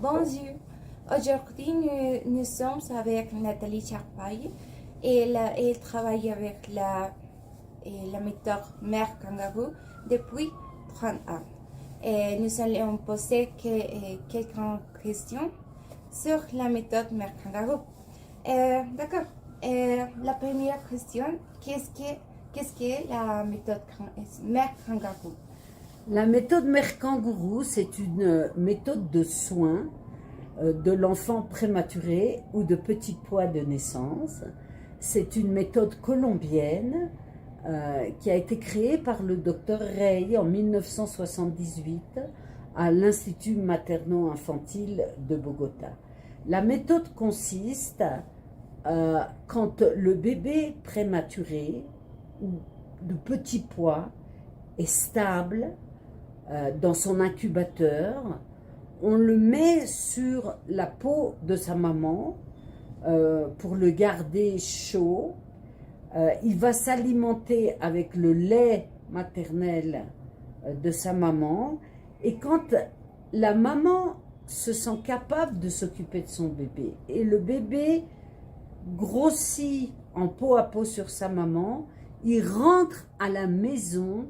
Bonjour. Aujourd'hui, nous sommes avec Nathalie Charpaille et elle travaille avec la méthode Mère Kangourou depuis 30 ans. Et nous allons poser quelques questions sur la méthode Mère Kangourou. D'accord. La première question, qu'est-ce que la méthode Mère Kangourou? La méthode Mère Kangourou, c'est une méthode de soins de l'enfant prématuré ou de petit poids de naissance. C'est une méthode colombienne qui a été créée par le docteur Rey en 1978 à l'Institut materno-infantile de Bogota. La méthode consiste quand le bébé prématuré ou de petit poids est stable dans son incubateur, on le met sur la peau de sa maman pour le garder chaud. Il va s'alimenter avec le lait maternel de sa maman, et quand la maman se sent capable de s'occuper de son bébé et le bébé grossit en peau à peau sur sa maman, il rentre à la maison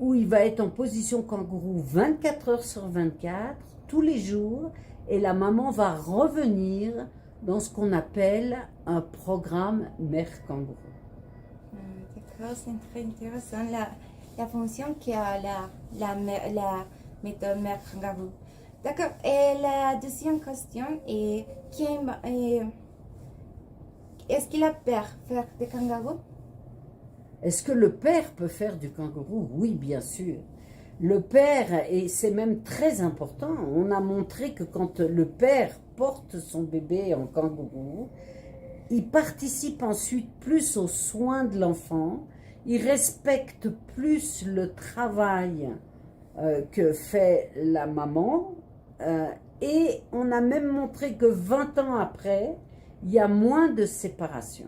où il va être en position kangourou 24 heures sur 24, tous les jours, et la maman va revenir dans ce qu'on appelle un programme Mère Kangourou. D'accord, c'est très intéressant la fonction qu'a la méthode Mère Kangourou. D'accord, et la deuxième question est est-ce qu'il a peur de faire des kangourous? Est-ce que le père peut faire du kangourou? Oui, bien sûr. Le père, et c'est même très important, on a montré que quand le père porte son bébé en kangourou, il participe ensuite plus aux soins de l'enfant, il respecte plus le travail que fait la maman, et on a même montré que 20 ans après, il y a moins de séparation.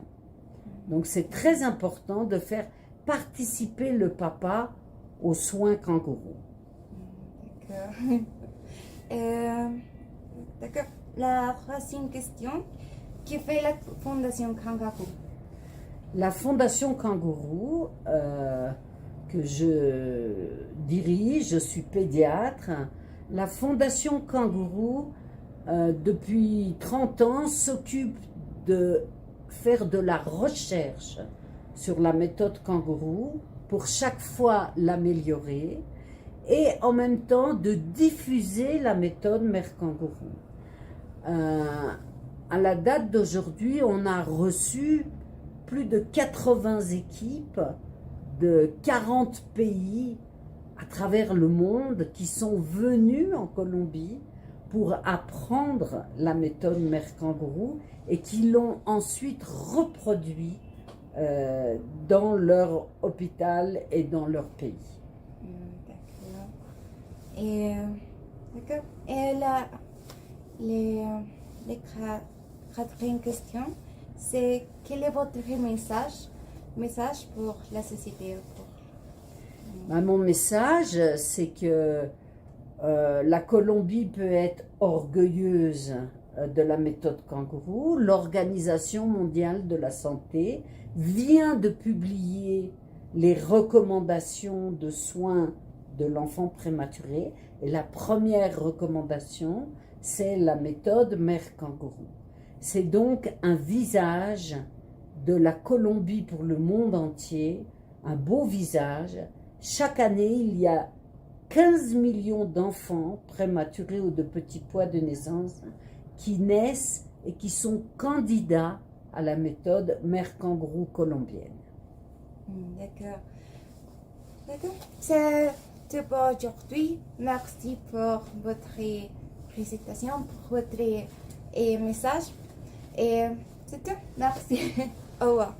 Donc c'est très important de faire participer le papa aux soins kangourous. D'accord. D'accord. La troisième question, que fait la Fondation Kangourou? La Fondation Kangourou, que je dirige, je suis pédiatre. La Fondation Kangourou, depuis 30 ans, s'occupe de faire de la recherche sur la méthode kangourou pour chaque fois l'améliorer, et en même temps de diffuser la méthode Mère Kangourou. À la date d'aujourd'hui, on a reçu plus de 80 équipes de 40 pays à travers le monde qui sont venues en Colombie pour apprendre la méthode Mère Kangourou et qui l'ont ensuite reproduit dans leur hôpital et dans leur pays. D'accord. D'accord. Et les quatrième question, c'est quel est votre message pour la société? Mon message, c'est que la Colombie peut être orgueilleuse de la méthode kangourou. L'Organisation mondiale de la santé vient de publier les recommandations de soins de l'enfant prématuré, et la première recommandation, c'est la méthode Mère Kangourou. C'est donc un visage de la Colombie pour le monde entier, un beau visage. Chaque année, il y a 15 millions d'enfants prématurés ou de petit poids de naissance qui naissent et qui sont candidats à la méthode Mère Kangourou colombienne. D'accord. D'accord. C'est tout pour aujourd'hui. Merci pour votre présentation, pour votre message. Et c'est tout. Merci. Au revoir.